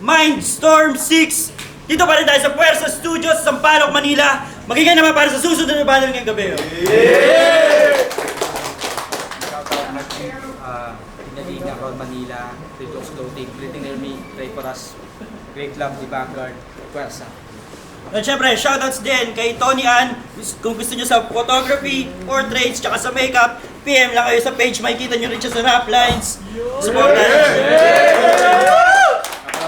Mindstorm 6. Dito pa rin tayo sa Puerto Studios, Sampaloc, Manila. Magiging naman para sa susunod na battle ngayong gabi. Pinaliga around Manila, Tritox Clothing, Greeting Army, Pray for Us, Great Love, The Vanguard, Puersa. At syempre, shoutouts din kay Tony Ann. Kung gusto nyo sa photography, portraits, tsaka sa makeup, PM lang kayo sa page. Makikita nyo rin siya sa rap lines. Supportan.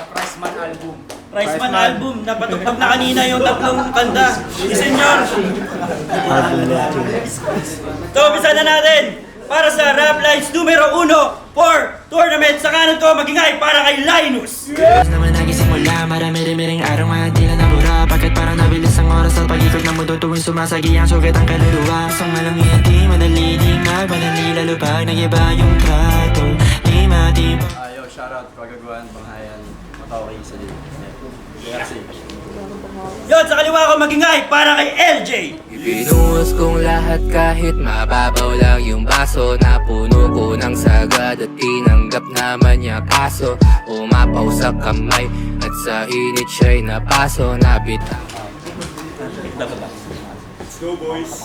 Priceman Album. Riceman album, napatugtog na kanina yung tatlong kanta. Si Senyor. So, umpisa na natin. Para sa rap lines numero 1 for tournament sa kanan ko, magingay para kay Linus. Naman nagisimula, marami-rimiring araw nga di na nabura. Bakit parang nabilis ang oras at pag-ikot ng mundo tuwing sumasagi ang sugat ang kaluluwa. Isang malang hindi, madali di magmadali, lalo pag nag-iba yung trato. Di matiba. Yo, shoutout Kagaguan, Banghayan, Matawaki, Salib. Yon, sa kaliwa ko magingay para kay LJ. Ibinuhos kong lahat kahit mababaw lang yung baso. Napuno ko ng sagad at tinanggap naman niya kaso. Umapaw sa kamay at sa init siya'y napaso. Nabitang Let's go, boys!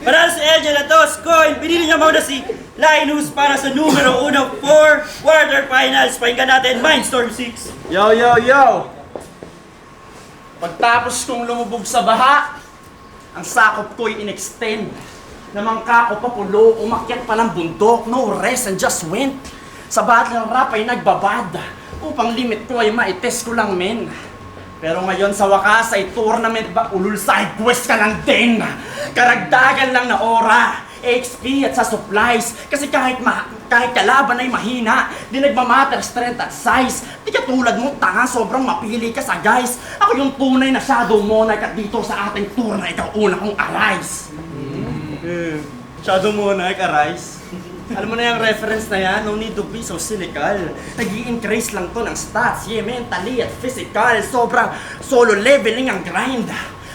Para sa LJ Latos, coin, pinili niya muna si Linus para sa numero 1 for quarterfinals. Pakinggan natin, Mindstorm 6. Yo, yo, yo! Pagtapos kong lumubog sa baha, ang sakop ko'y in-extend. Namangka ko pa pulo, umakyat pa ng bundok, no rest and just went. Sa battle rap ay nagbabad, upang limit ko ay maitest ko lang men. Pero ngayon sa wakas ay tournament ba ulul side quest ka lang din. Karagdagan lang na ora, XP at sa supplies. Kasi kahit kalaban ay mahina, di nagmamatter strength at size. Di katulad mo tanga, sobrang mapili ka sa guys. Ako yung tunay na shadow monarch at dito sa ating tour na ikaw una kong arise. Shadow monarch, arise? Alam mo na yung reference na yan, no need to be so cynical. Nag-i-increase lang to ng stats, yeah, mentally at physical. Sobrang solo leveling ang grind.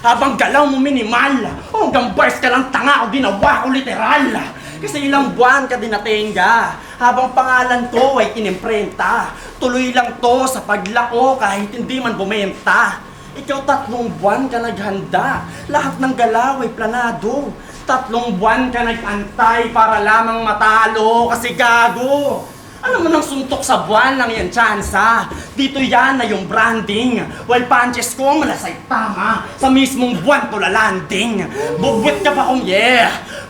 Habang galaw mo minimal, hanggang bars ka lang tanga o ginawa ko literal. Kasi ilang buwan ka dinatenga, habang pangalan ko ay inimprenta. Tuloy lang to sa paglako kahit hindi man bumenta. Ikaw 3 buwan ka naghanda, lahat ng galaw ay planado. 3 buwan ka nag-antay para lamang matalo kasi gago. Alam mo nang suntok sa buwan lang yan tsansa. Dito yan na yung branding. While punches ko malasay tama, sa mismong buwan to lalanding. Bugwit ka pa kung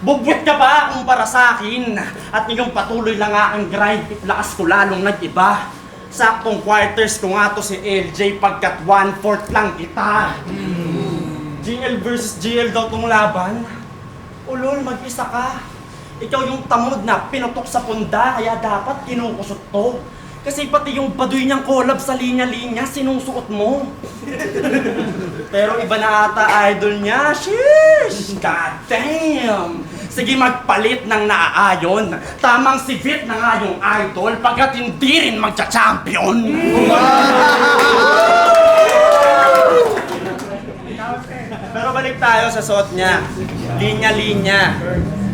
bugwit ka pa kung para sa akin. At ngayong patuloy lang aking grind, lakas ko lalong nag-iba. Saktong quarters ko nga to si LJ pagkat 1/4 lang kita. GL versus GL daw tong laban. Ulol, mag-isa ka. Ikaw yung tamod na pinutok sa punda, kaya dapat kinukusot to. Kasi pati yung baduy niyang collab sa linya-linya, sinusuot mo. Pero iba na ata idol niya, sheesh! God damn! Sige magpalit ng naaayon. Tamang si Vit na nga yung idol, pagkat hindi rin magcha-champion. Pero balik tayo sa suot niya. Linya-linya.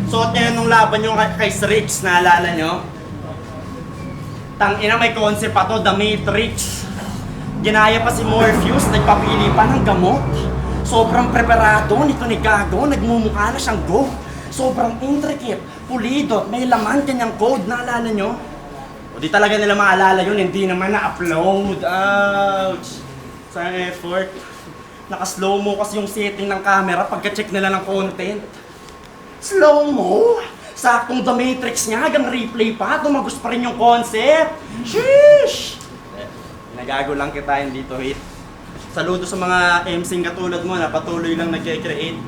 Suot niya nung laban yung kay Strix, naalala nyo? Tangina may concept pa to, The Matrix. Ginaya pa si Morpheus, nagpapili pa ng gamot. Sobrang preparado nito ni Gago, nagmumukha na siyang go. Sobrang intricate, pulido, may laman kanyang code, naalala nyo? O di talaga nila maalala yun, hindi naman na-upload. Ouch! Sayang effort. Naka-slow mo kasi yung setting ng camera pagka-check nila ng content. Slow mo? Saktong The Matrix niya, hanggang replay pa, tumagos pa rin yung concept. Sheesh! Nagago lang kita, hindi to hit. Saludo sa mga MCing katulad mo na patuloy lang nag-create.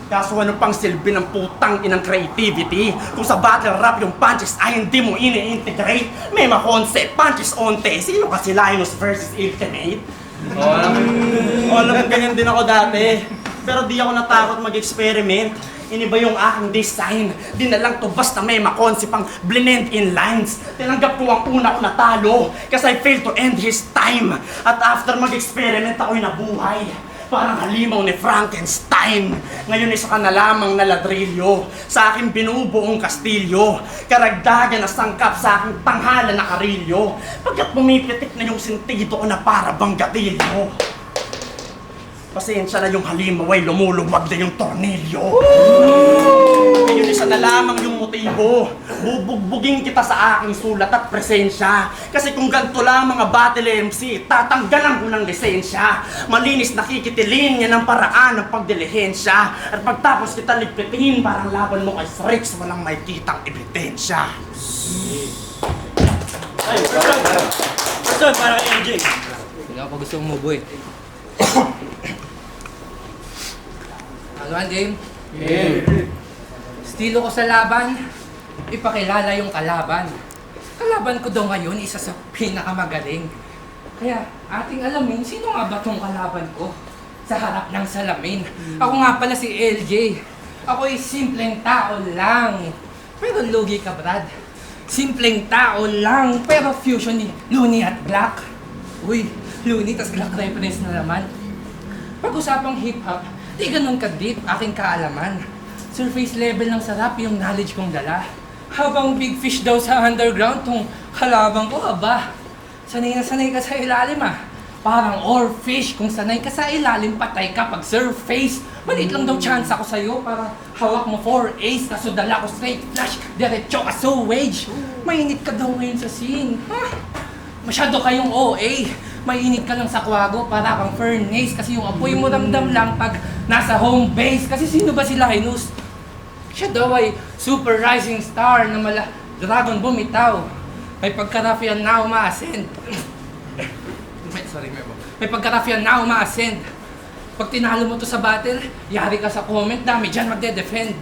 Kaso ano pang silbi ng putang inang creativity? Kung sa battle rap yung punches ay hindi mo ini-integrate. May ma-concept, punches onte. Sino kasi Linus versus Ultimate? Alam mo, ganyan din ako dati. Pero di ako natakot mag-experiment. Iniba yung aking design. Di na lang to basta may ma-concept ang blend in lines. Tinanggap ko ang una ko natalo kasi I failed to end his time. At after mag-experiment ako'y nabuhay. Parang halimaw ni Frankenstein. Ngayon isa ka na lamang na ladrilyo. Sa aking binubuong kastilyo. Karagdagan na sangkap sa aking tanghala na karilyo. Pagkat pumipitik na yung sentido ko na para bang gatilyo. Pasensya na yung halimaw ay lumuluwag na yung tornilyo. Ngayon isa na lamang yung motibo. Bubugbugin kita sa aking sulat at presensya. Kasi kung ganito lang mga battle MC, tatanggalan ko ng lisensya. Malinis nakikitilin yan ang paraan ng pagdilihensya. At pagtapos kita ligpitin, parang laban mo kay Srix, walang may kitang ebidensya. Ay, person, para kay LJ. Hindi ako gusto umubo eh. Ano ang game? Estilo ko sa laban, ipakilala yung kalaban. Kalaban ko daw ngayon, isa sa pinakamagaling. Kaya ating alamin, sino nga ba tong kalaban ko sa harap ng salamin? Ako nga pala si LJ. Ako ay simpleng tao lang. Pero lugi ka, Brad. Simpleng tao lang, pero fusion ni Looney at Black. Uy, Looney tas Black reference na naman. Pag-usapang hip-hop, di ganun ka-deep aking kaalaman. Surface level ng sarap yung knowledge kong dala. Habang big fish daw sa underground, tong kalabang ko, aba. Sanay na sanay ka sa ilalim ah. Parang oarfish, kung sanay ka sa ilalim, patay ka pag surface. Maliit lang daw chance ako sa'yo, parang hawak mo 4 ace, kaso dala ko straight flash, diretso ka so wage. Mainit ka daw ngayon sa scene. Masyado kayong OA. Mainit ka lang sa kwago para kang furnace kasi yung apoy mo ramdam lang pag nasa home base. Kasi sino ba si Linus? Siya daw ay super rising star na mala dragon bumitaw. May pagka-ruffian na uma-ascend. Sorry, may pagka-ruffian na uma-ascend. Pag tinalo mo to sa battle, yari ka sa comment, dami dyan magde-defend.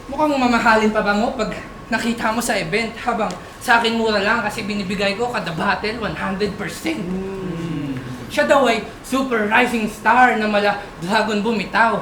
Mukhang mamahalin pa ba mo pag nakita mo sa event, habang sa akin mura lang kasi binibigay ko kada battle 100%. Siya daw ay super rising star na mala dragon bumitaw.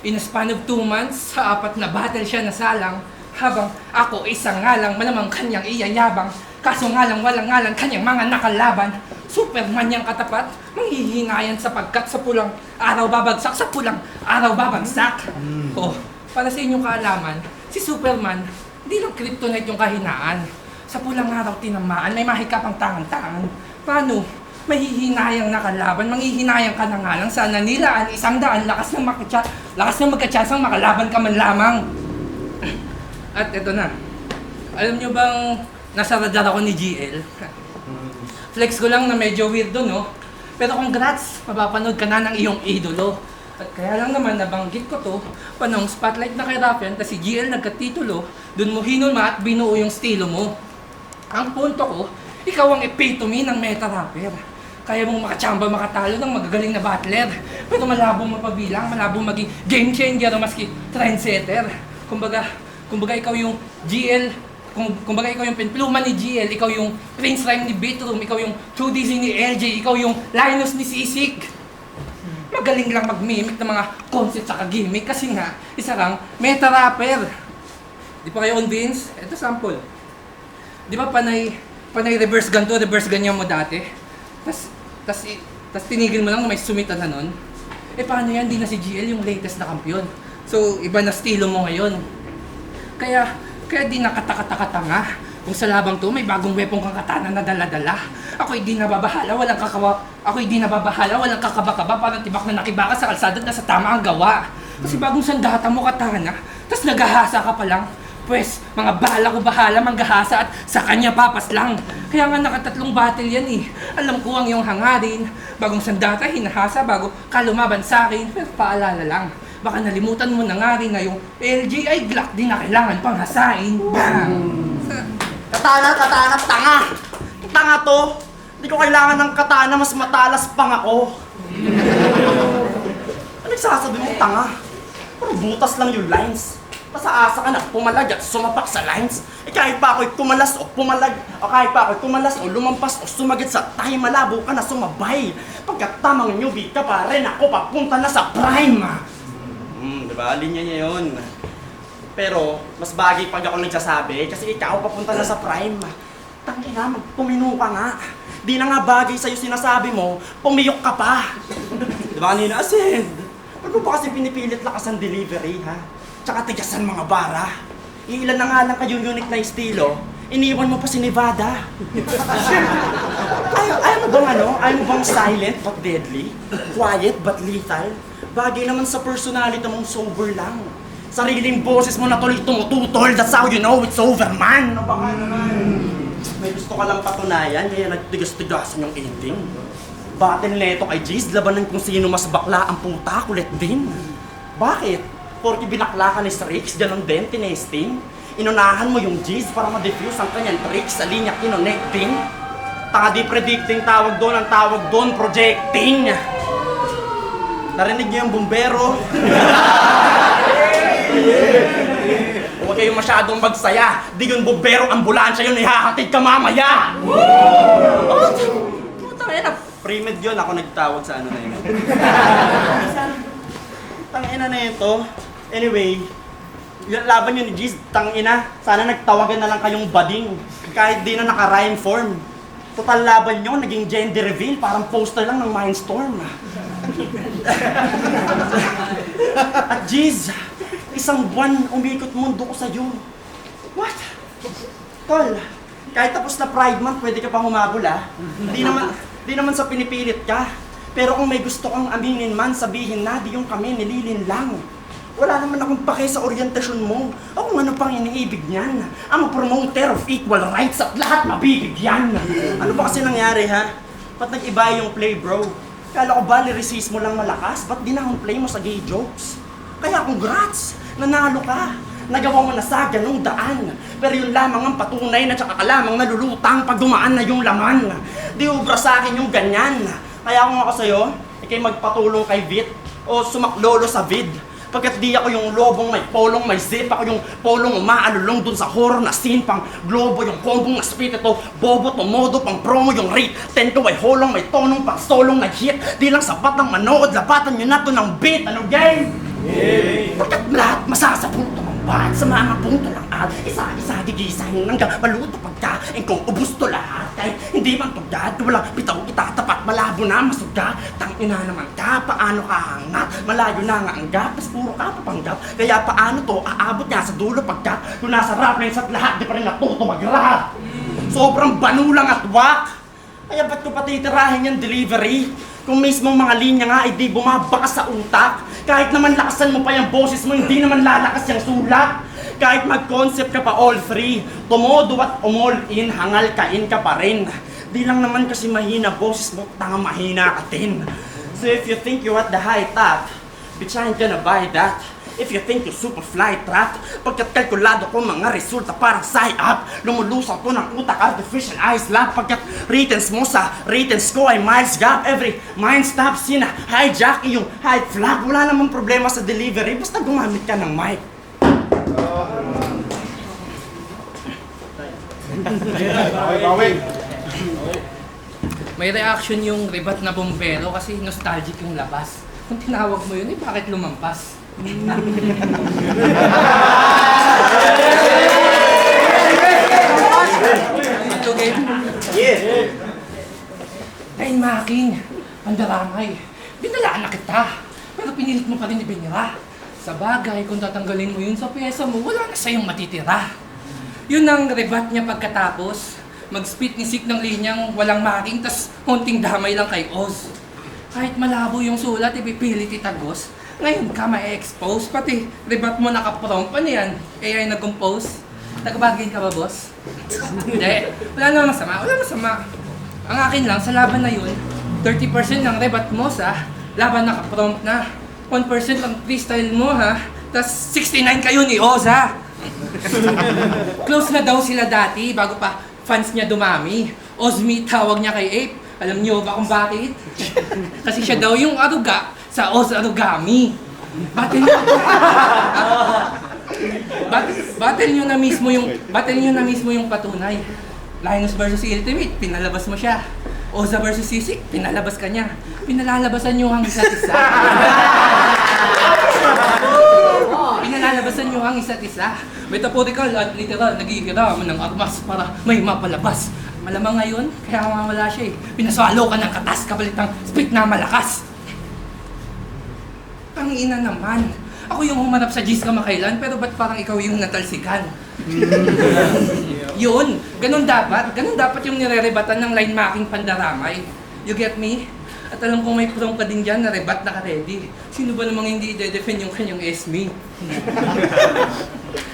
In a span of 2 months, sa 4 na battle siya nasalang, habang ako isang nga lang malamang kanyang iyayabang. Kaso nga lang walang ngalan kanyang mga nakalaban. Superman niyang katapat, manghihinayan sapagkat sa pulang araw babagsak, sa pulang araw babagsak. Oh, para sa inyong kaalaman, si Superman, hindi lang kryptonite yung kahinaan. Sa pulang araw tinamaan, may mahikapang tangan-tangan. Paano? Mahihinayang nakalaban, manghihinayang ka na nga lang. Sana nilaan 100, lakas ng magkatsasang makalaban ka man lamang. At eto na. Alam nyo bang nasa radar ako ni GL? Flex ko lang na medyo weirdo, no? Pero congrats, mapapanood ka na ng iyong idolo. At kaya lang naman nabanggit ko to, panong spotlight na kay Raffian, tas si GL nagkatitulo, dun mo hinulma at binuo yung estilo mo. Ang punto ko, ikaw ang epitome ng meta rapper. Kaya mong makachamba makatalo ng magagaling na battler. Pero malabong mapabilang, malabong maging game changer o maski trendsetter. Kumbaga ikaw yung GL, kumbaga ikaw yung Penpluma ni GL, ikaw yung Prince Rhyme ni Beatroom, ikaw yung 2DC ni LJ, ikaw yung Linus ni Sisik. Magaling lang mag-mimic ng mga concept sa kagimik kasi nga, isa kang meta rapper. Di pa kayo convince? Ito sample. Di ba panay reverse ganto, reverse ganyan mo dati? Tas tinigil mo lang na may sumitan na nun? Eh paano yan? Di na si GL yung latest na kampiyon. So, iba na estilo mo ngayon. Kaya di nakataka-tanga. Kung sa labang to, may bagong wepong kang katana na dala-dala. Ako'y di nababahala, walang kakaba-kaba, parang tibak na nakibaka sa kalsada at nasa tama ang gawa. Kasi bagong sandata mo katana, tas naghahasa ka pa lang. Pwes, mga bala ko bahala, manggahasa at sa kanya papas lang. Kaya nga nakatatlong battle yan eh. Alam ko ang iyong hangarin. Bagong sandata, hinahasa bago ka lumaban sa akin. Pero paalala lang, baka nalimutan mo na nga rin na yung LJ ay Glock di na kailangan pang hasain. Bang! Katana, tanga! Tanga to! Hindi ko kailangan ng katana, mas matalas pang ako. Ano nagsasabi mo, tanga? Puro butas lang yung lines. Pasa-asa ka na, pumalag at sumapak sa lines. Eh kahit pa ako'y tumalas o pumalag, o kahit pa ako'y tumalas o lumampas o sumagit sa tayo, malabo ka na sumabay. Pagkatamang newbie ka pa rin, ako papunta na sa prime. Diba? Linya niya yun. Pero, mas bagay pag ako nagsasabi kasi ikaw papunta na sa prime. Tangina, magpumino ka nga. Di na nga bagay sa'yo sinasabi mo, pumiyok ka pa. Diba? Diba kanina, Ascend? Ba't mo ba kasi pinipilit lakas ang delivery, ha? Tsaka tigasan mga bara. Iilan na nga lang kayong unique na estilo, iniwan mo pa si Nevada. Ayaw mo bang Ayaw mo bang silent but deadly? Quiet but lethal? Bagay naman sa personality mong sober lang. Sariling boses mo na tuloy tumututol, that's how you know it's over, man! Ano ba ka naman? May gusto ka lang patunayan, kaya nagtigas-tigasan yung ending. Battle neto kay Jace, labanan kung sino mas bakla ang puta, kulit din. Bakit? Porque binakla ka ni Strix, ganun din, tinesting. Inunahan mo yung Jace para ma-defuse ang kanyang tricks sa linya kinonecting. Tanga di predicting tawag doon, ang tawag doon, projecting. Narinig niyo yung bumbero? Huwag kayong masyadong magsaya. Di yung bumbero, ambulansya yun, ihahatid ka mamaya! Tangina, pre-med yun, ako nagtawag sa ano na yun. Tangina na ito. Anyway, yung laban yun ni Giz, tangina, sana nagtawagan na lang kayong bading. Kahit di na naka-rhyme form. Total laban nyo, naging gender reveal, parang poster lang ng Mindstorm. At Giz, isang buwan umikot mundo ko sa'yo. What? Tol, kahit tapos na Pride Month, pwede ka pa humabol, ha? Di naman sa pinipilit ka. Pero kung may gusto kang aminin man, sabihin na, di yung kami nililin lang. Wala naman akong pake sa orientasyon mo. O kung ano pang iniibig niyan. I'm a promoter of equal rights at lahat mabibigyan. Ano ba kasi nangyari, ha? Ba't nag-iba yung play, bro? Kala ko ba lyricist mo lang malakas? Ba't di na akong play mo sa gay jokes? Kaya congrats! Nanalo ka! Nagawa mo na sa ganung daan. Pero yun lamang ang patunay na tsaka ka lamang nalulutang pag dumaan na yung laman. Di ubra sa akin yung ganyan. Kaya kung ako sa'yo, ikay magpatulong kay Vit o sumaklolo sa vid. Pagkat di ako yung lobong may polong may zip, ako yung polong umaalulong dun sa horror na scene, pang globo yung kombong na spit ito, bobo tumodo pang promo yung rate, 10 to ay holong may tonong pang solong nag-hit, di lang sapat ang manood, lapatan nyo na to ng beat, ano game? Yay! Pagkat lahat masasabunto ang bahat sa mga punto ng al, isa-isa gigisahin hanggang maluto pagkain kung ubus to lahat, kahit hindi man tugad, walang bitaw itatapat, malabo na masuga, tangina naman ka, paano ka hangat, malayo na nga ang gap, tas puro ka papanggap, kaya paano to, aabot nga sa dulo pagka, kung nasa rap lines at lahat, di pa rin natuto mag-rap. Sobrang banulang at wak, kaya ba't ko patitirahin yung delivery? Kung mismong mga linya nga ay di bumabakas sa utak, kahit naman lakasan mo pa yung boses mo, hindi naman lalakas yung sulat. Kahit mag-concept ka pa all three, tumodo at umall in, hangal kain ka pa rin. Di lang naman kasi mahina boses mo, tanga mahina ka din. So if you think you're at the high top, bitch I ain't gonna buy that. If you think you're super fly trap, pagkat kalkulado ko mga resulta parang sign up, lumulusaw ko ng utak artificial eyes lab, pagkat writtens mo sa writtens ko ay miles gap, every mind stop sina hijack yung high flag, wala namang problema sa delivery, basta gumamit ka ng mic. May reaction yung rebat na bombero kasi nostalgic yung labas. Kung tinawag mo yun, bakit lumampas? Ito, game. Yeah. Ay, Making, pandaramay. Binalaan na kita. Pero pinilit mo pa rin ibinira. Sa bagay, kung tatanggalin mo yun sa pyesa mo, wala na sa'yong matitira. Yun ang rebat niya pagkatapos. Mag-spit ni Sik ng linyang walang Making, tas hunting damay lang kay Oz. Kahit malabo yung sulat, ipipilit itagos. Ngayon ka ma-expose, pati rebat mo naka-prompt, ano yan? AI nag-compose? Nagbagay ka ba, boss? Hindi, wala naman masama. Ang akin lang, sa laban na yun, 30% ng rebat mo sa laban naka-prompt na. 1% lang freestyle mo, ha? Tas 69 kayo ni Oz, ha? Close na daw sila dati, bago pa fans niya dumami. Ozmi tawag niya kay Ape. Alam niyo ba kung bakit? Kasi siya daw yung aruga sa Oz Arugami. Battle nyo na mismo yung patunay. Linus versus Ultimate, pinalabas mo siya. Oza versus Sisik, pinalabas ka niya. Pinalalabasan nyo ang isa't isa. Pinalalabasan nyo ang isa't isa. Metaphorical at literal, nagigiraman ng armas para may mapalabas. Malamang ngayon, kaya mawala siya eh. Pinaswalo ka ng katas kapalit ng spit na malakas. Tangina naman. Ako yung humanap sa G's kamakailan, pero ba't parang ikaw yung natalsikan? Yun, ganun dapat. Ganun dapat yung nirerebatan ng line making pandaramay. You get me? At alam kong may prom ka din dyan na rebat na ka-ready. Sino ba namang hindi i-defend yung kanyang SME?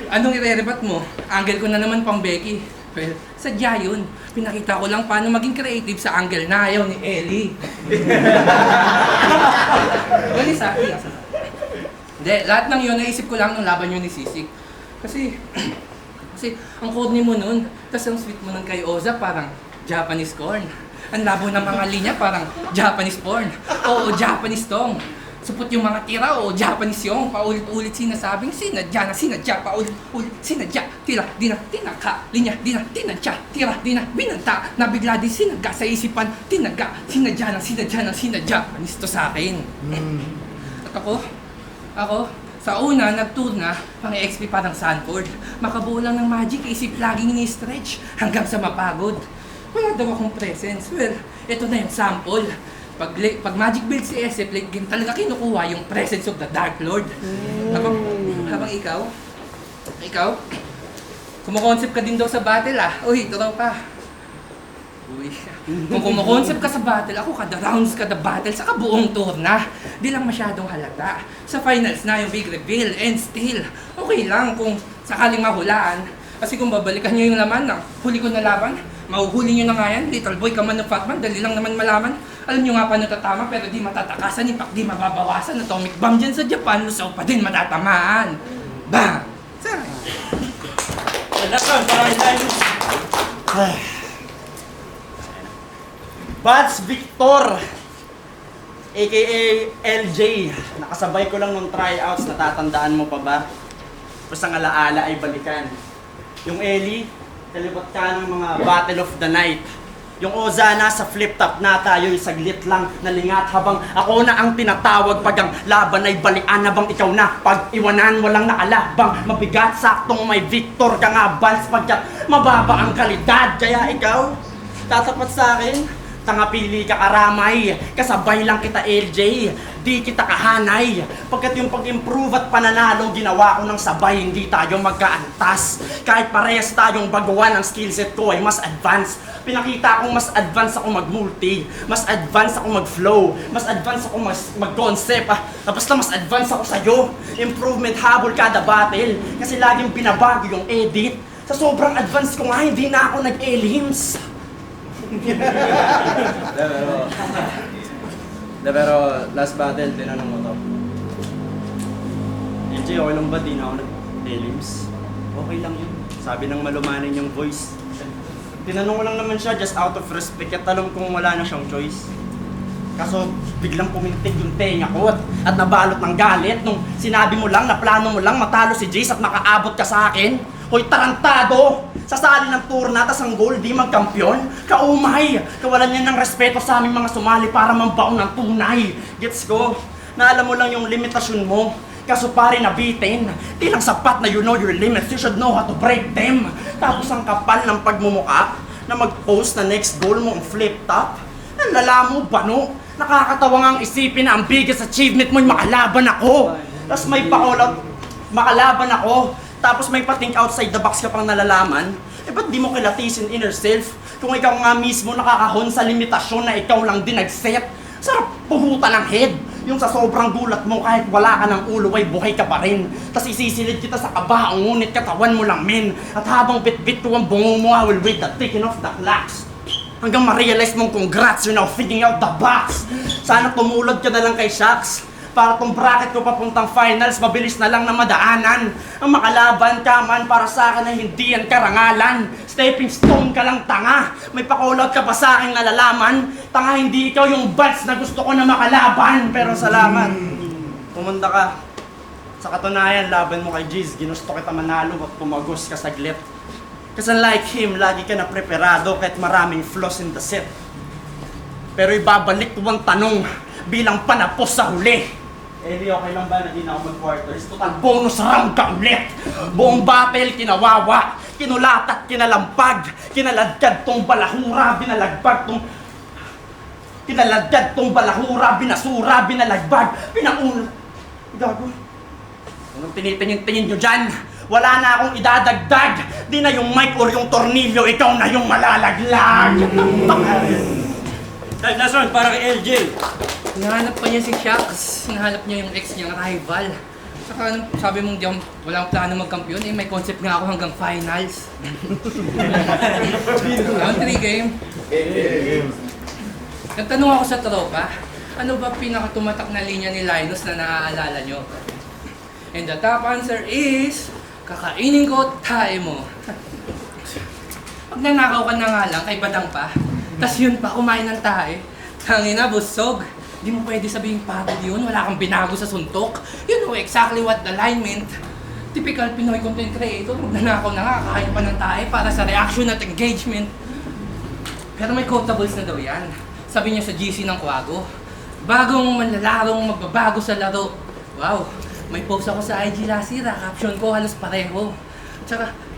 Anong ire-rebat mo? Angle ko na naman pang Becky. Well, sadya yun. Pinakita ko lang paano maging creative sa angle na ayaw ni Ellie. Wali sa akin. Hindi, lahat ng yun naisip ko lang nung laban yun ni Sisig. Kasi ang code ni mo nun, tas ang sweet mo nun kay Oza parang Japanese corn. Ang labo ng mga linya parang Japanese porn. Oo, Japanese tong. Supot yung mga tira o Japanese yung paulit-ulit sinasabing sinadya, paulit-ulit sinadya, tira, di na, tinaka, linya, di na, tinadya, tira, di na, binanta, nabigla din sinaga sa isipan, tinaga, sinadya, Japanese to sa akin. At ako, sa una, nag-tour na, pang-XP parang Sanford. Makabuo lang ng magic, isip laging ini-stretch, hanggang sa mapagod. Wala daw akong presence. Well, ito na yung sample. Pag magic build si SF, like, talaga kinukuha yung presence of the Dark Lord. Habang ikaw, kumukoncept ka din daw sa battle Uy, totoo pa. Uy, kung kumukoncept ka sa battle, ako kada rounds, kada battle, saka buong tour na. Di lang masyadong halata. Sa finals na yung big reveal, and still, okay lang kung sakaling mahulaan. Kasi kung babalikan nyo yung laman ng huli ko na laban, mahuhuli nyo na nga yan, little boy ka man ng Fatman, dali lang naman malaman. Alam nyo nga paano tatama, pero di matatakasan, ipak di mababawasan. Atomic bomb dyan sa Japan, lusaw pa din matatamaan. Bang! Sorry. Alakan, parang Bats Victor, aka LJ. Nakasabay ko lang nung tryouts, natatandaan mo pa ba? Basta ang alaala ay balikan. Yung Ellie, kalibat ka ng mga Battle of the Night. Yung Oza, nasa flip top na tayo, saglit lang nalingat habang ako na ang tinatawag pag ang laban ay balian na bang ikaw na pag iwanan walang nakalabang mabigat saktong may Victor ka nga Bals pagkat mababa ang kalidad kaya ikaw tatapat sa akin. Tangapili ka karamay, kasabay lang kita LJ, di kita kahanay. Pagkat yung pag-improve at pananalo, ginawa ko ng sabay, hindi tayo magkaantas. Kahit parehas tayong baguhan, ang skillset ko ay mas advanced. Pinakita kong mas advanced ako mag-multi, mas advanced ako mag-flow, mas advanced ako mag-concept. Basta mas advanced ako sa'yo. Improvement habol kada battle, kasi laging binabago yung edit. Sa sobrang advanced ko nga, hindi na ako nag-elims. Pero last battle, tinanong mo to. LJ, okay lang ba? Di na ako nag-elims. Okay lang yun. Sabi ng malumanin yung voice. Tinanong ko lang naman siya just out of respect at alam kong wala na siyang choice. Kaso biglang pumintig yung tenga ko at nabalot ng galit nung sinabi mo lang na plano mo lang matalo si Jace at makaabot ka sa akin. Hoy, tarantado! Sasali ng tour na, tas ang goal, di magkampiyon? Kaumay! Kawalan niya ng respeto sa aming mga sumali para mambaon ng tunay. Gets ko? Na alam mo lang yung limitasyon mo. Kaso pare nabitin. Di lang sapat na you know your limits, you should know how to break them. Tapos ang kapal ng pagmumuka na mag-post na next goal mo ang flip top. Ang lala mo, bano? Nakakatawa nga ang isipin na ang biggest achievement mo'y makalaban ako. Tapos may pa-all-out, makalaban ako. Tapos may pa-think outside the box ka pang nalalaman. Ba't di mo kilatisin inner self? Kung ikaw nga mismo nakakahon sa limitasyon na ikaw lang din nag-set. Sarap puhutan ng head. Yung sa sobrang gulat mo kahit wala ka ng ulo ay buhay ka pa rin. Tapos isisilid kita sa kabaong ngunit katawan mo lang men. At habang bit-bit ko ang bungo mo, I will wait the ticking of the clocks. Hanggang ma-realize mong congrats, you're now thinking out the box. Sana tumulad ka na lang kay Shax. Para tong bracket ko papuntang finals, mabilis na lang na madaanan. Ang makalaban ka man para sa akin ay hindi yan karangalan. Stepping stone ka lang tanga. May pa-call-out ka pa sa akin nalalaman. Tanga hindi ikaw yung bats na gusto ko na makalaban. Pero salamat. Pumunta ka. Sa katunayan, laban mo kay Giz. Ginusto kita manalo at pumagos ka saglit. Kasi like him, lagi ka na preparado kahit maraming flaws in the set. Pero ibabalik ko ang tanong bilang panapos sa huli. Eli, okay lang ba na di na ako mag-quarters? Total bonus round ka ulit! Buong battle, kinawawa, kinulatat, kinalampag, kinaladkad tong balahura, binalagbag tong... Kinaladkad tong balahura, binasura, binalagbag, Gago. Anong tinitingin-tingin nyo dyan? Wala na akong idadagdag. Di na yung mic or yung tornilyo, ikaw na yung malalaglag. Dahil last round para kay LJ. Hinahanap pa niya si Shax. Hinahanap niya yung ex niyang rival. Saka sabi mong di ako, walang plano magkampiyon, eh may concept nga ako hanggang finals. Round 3 game. Nagtanong ako sa tropa, ano ba pinakatumatak na linya ni Linus na naaalala nyo? And the top answer is, kakainin ko, tae mo. Pag nanakaw ka na nga lang, kay Badang pa, tas yun pa, kumain ng tae, tangina, busog. Di mo pwede sabihin pagod yun, wala kang binago sa suntok. You know exactly what the line meant. Typical Pinoy content creator, magnanakaw na nga, kakain pa ng tae para sa reaction at engagement. Pero may quotables na daw yan. Sabi niya sa GC ng Quago, bagong manlalarong magbabago sa laro. Wow, may post ako sa IG last year, caption ko halos pareho.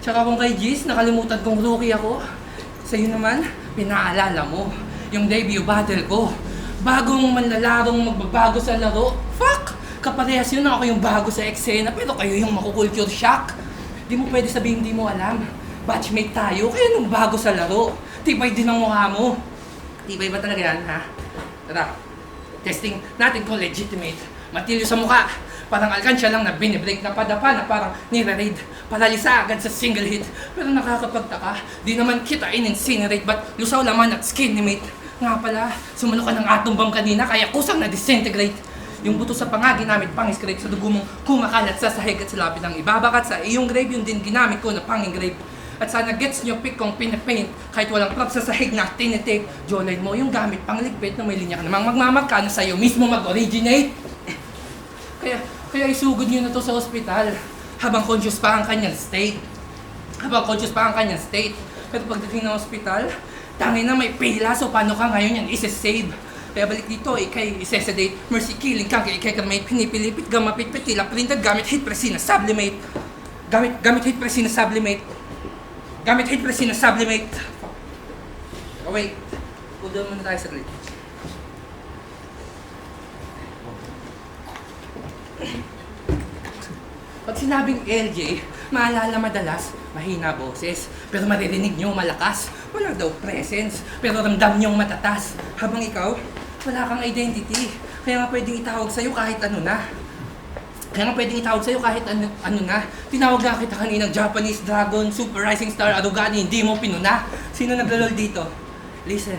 Tsaka kung kay Giz, nakalimutan kong rookie ako. Sa'yo naman, pinaalala mo yung debut battle ko. Bagong manlalarong magbabago sa laro. Fuck! Kaparehas yun na ako yung bago sa eksena, pero kayo yung makukulture shock. Di mo pwede sabihin di mo alam. Batchmate tayo, kaya nung bago sa laro. Tibay din ang mukha mo. Tibay ba talaga yan, ha? Tara, testing natin kung legitimate. Matilyo sa mukha. Parang alkansya lang na binibreak na padapa na parang nire-raid. Paralisa agad sa single hit. Pero nakakapagtaka, di naman kita in-incinerate, but lusaw laman at skinny mate. Nga pala, sumalo ka ng atom bomb kanina kaya kusang na-disintegrate. Yung buto sa panga ginamit pang scrape sa dugo mong kumakalat sa sahig at sa lapit ng ibabakat sa iyong grave, yun din ginamit ko na pang-engrave. At sana gets nyo pick kong pinapaint kahit walang prop sa sahig na tinitape. Jawline mo yung gamit pang ligpit na may linya ka namang magmamagka na sa'yo mismo mag-originate. Kaya isugod nyo na to sa ospital habang conscious pa ang kanyang state. Pero pagdating ng ospital, tangin na may pila, so paano ka ngayon yan isa-save? Kaya balik dito, ikay isesedate, mercy killing ka, ikay ka may pinipilipit, gamapit, petila, printed, gamit hit press na sublimate. Gamit hit press na sublimate. Oh wait, hold on muna tayo saglit. Pag sinabing LJ, maalala madalas, mahina boses, pero maririnig nyo malakas. Wala daw presence, pero ramdam nyong matatas. Habang ikaw, wala kang identity. Kaya nga pwedeng itawag sa'yo kahit ano na. Tinawag nga kita kaninang Japanese Dragon, Super Rising Star, Arugani, hindi mo pinuna. Sino naglalol dito? Listen.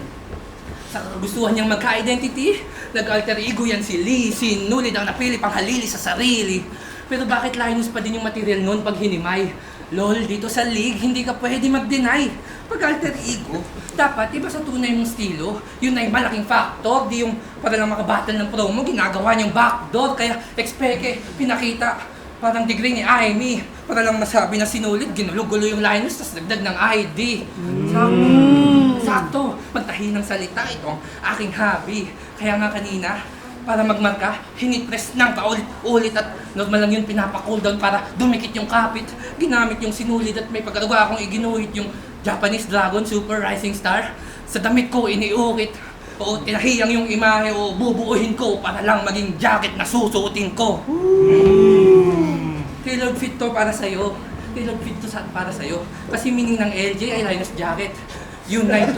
Sa kagustuhan niyang magka-identity, nag-alter ego yan si Lee, sinulid ang napili pang halili sa sarili. Pero bakit Linus pa din yung material noon pag hinimay? Lol, dito sa league, hindi ka pwede mag-deny. Pag-alter ego, dapat iba sa tunay mong estilo. Yun ay malaking factor, di yung para lang makabattle ng promo, ginagawa niyang backdoor. Kaya expeke, pinakita, parang degree ni Amy. Para lang masabi na sinulit, ginulo-gulo yung Linus, tas dagdag ng ID. Sakto, magtahi ng salita, ito ang aking hobby. Kaya nga kanina, para magmarka, hinipress ng paulit-ulit at normal lang yun, pinapa-cooldown para dumikit yung kapit. Ginamit yung sinulid at may pagkagawa akong iginuhit yung Japanese Dragon, Super Rising Star. Sa damit ko, iniukit. O tinahiyang yung imahe o bubuuhin ko para lang maging jacket na susuotin ko. Tailored fit to para sa'yo. Para sa'yo. Kasi meaning ng LJ ay Linus jacket. Yun na ito.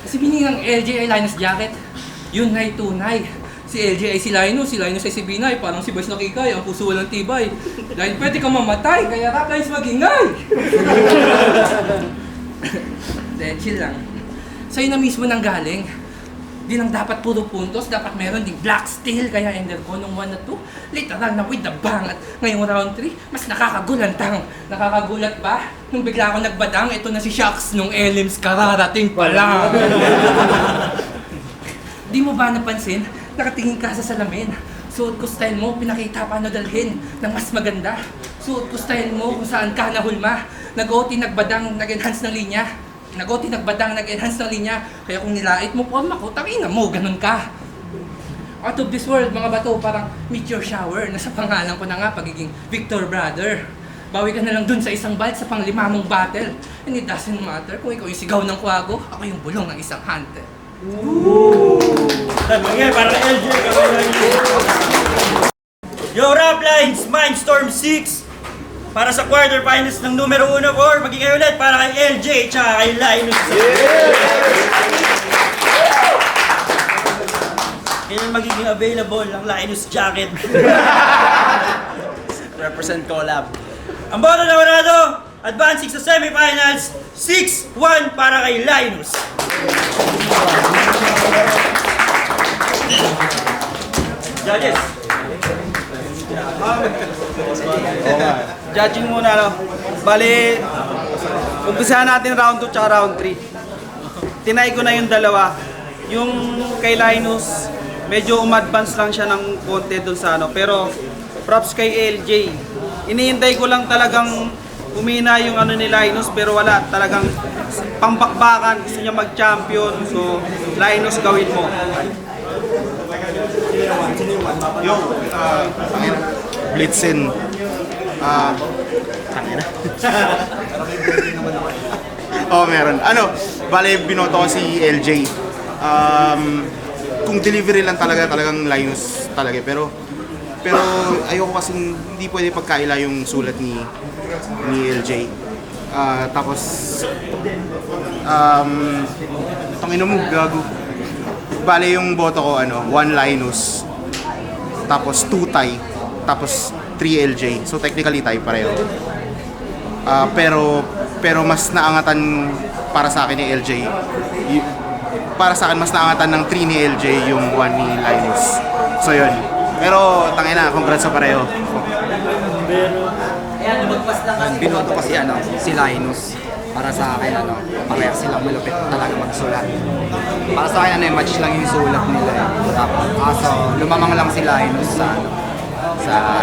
Kasi meaning ng LJ ay Linus jacket. Yun na tunay. Si LJ ay si Linus ay si Binay. Parang si Boys Nakikay, ang puso walang tibay. Dahil pwede kang mamatay, kaya rap lines magingay. Then, chill lang. Sa'yo na mismo nang galing. Di lang dapat puro puntos, dapat meron ding black steel. Kaya ender ko nung 1 na 2, literal na with the bang. At ngayong round 3, mas nakakagulantang. Nakakagulat ba? Nung bigla ako nagbadang, ito na si Shax nung Elims kararating pa lang. Di mo ba napansin? Nakatingin ka sa salamin. Suot ko style mo, pinakita paano dalhin ng mas maganda. Suot ko style mo kung saan ka nahulma. Nag-OT, nagbadang, nag-enhance ng linya. Kaya kung nilait mo po, tangina mo, ganun ka. Out of this world, mga bato, parang meteor shower. Nasa pangalan ko na nga, pagiging Victor Brother. bawi ka na lang dun sa isang bite sa pang-5 mong battle. And it doesn't matter kung ikaw yung sigaw ng kwago, ako yung bulong ng isang hunter. Okay, para LJ. Yo, rap lines, Mindstorm 6. Para sa quarterfinals ng numero 1-4, magiging ulit para kay LJ tsaka kay Linus. Kailan magiging available ang Linus jacket? Represent collab. Ang boto na Manado, advancing sa semifinals, 6-1 para kay Linus. Judges. Judging muna, no? Bali, umpisahan natin round 2 tsaka round 3. Tinay ko na yung dalawa. Yung kay Linus, medyo umadvance lang siya ng konti dun sa ano. Pero, props kay LJ. Iniintay ko lang talagang umina yung ano ni Linus, pero wala. Talagang pambakbakan. Gusto niya mag-champion. So, Linus, gawin mo. Yo, Blitzen. Oh, meron. Ano, bale, binoto ko si LJ. Kung delivery lang talagang Linus talaga. Pero ayoko kasing hindi pwede pagkaila yung sulat ni LJ. Tapos, tangina mo, gago. Bale, yung boto ko, 1 Linus. Tapos 2 tie. Tapos 3 LJ. So technically tie pareho. Pero mas naangatan para sa akin ni LJ. Para sa akin mas naangatan ng 3 ni LJ yung 1 ni Linus. So yun. Pero tangina, congrats sa pareho. Binoto kasi si Linus. Para sa akin, parehas silang malupit talaga magsulat. Para sa akin, match lang yung sulat nila. Kaso, lumamang lang si Linus sa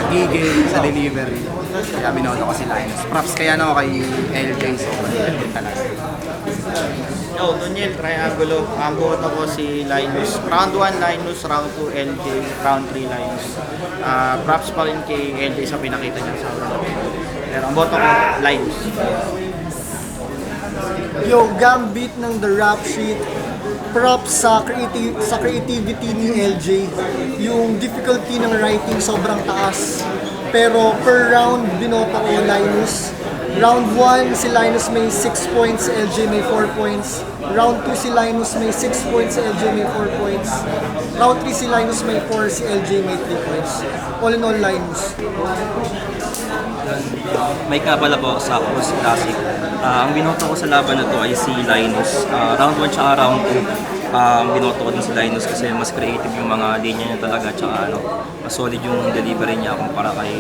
gigil, sa delivery. Kaya binoto ko si Linus. Props kaya kay LJ, so malupit talaga. Yo, Daniel Triangulo. Ang boto ko si Linus. Round 1 Linus, round 2 LJ, round 3 Linus. Props pa rin kay LJ sa pinakita niya sa round. Pero ang boto ko, Linus. Yo, Gambit ng The Rap Sheet. Props sa creativity ni LJ. Yung difficulty ng writing sobrang taas. Pero per round, binoto ko Linus. Round 1, si Linus may 6 points, si LJ may 4 points. Round 2, si Linus may 6 points, si LJ may 4 points. Round 3, si Linus may 4, si LJ may 3 points. All in all, Linus. May kabala po sa Cross Classic. Ang binoto ko sa laban na to ay si Linus. Round 1 tsaka round 2, binoto ko din si Linus kasi mas creative yung mga linya niya talaga tsaka mas solid yung delivery niya kumpara kay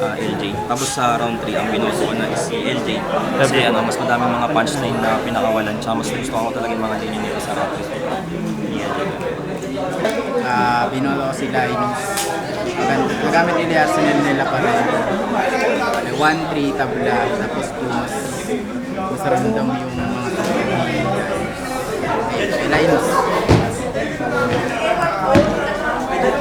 LJ. Tapos sa round 3, ang binoto ko na is si LJ. Kasi mas madami mga punchline na pinakawalan tsaka mas gusto ko talaga yung mga linya nila sa round 3. Binoto ko si Linus. Magamit nila yung arsenal nila para 1-3 tabla, tapos 2 mas random yung mga tabla ni Linus.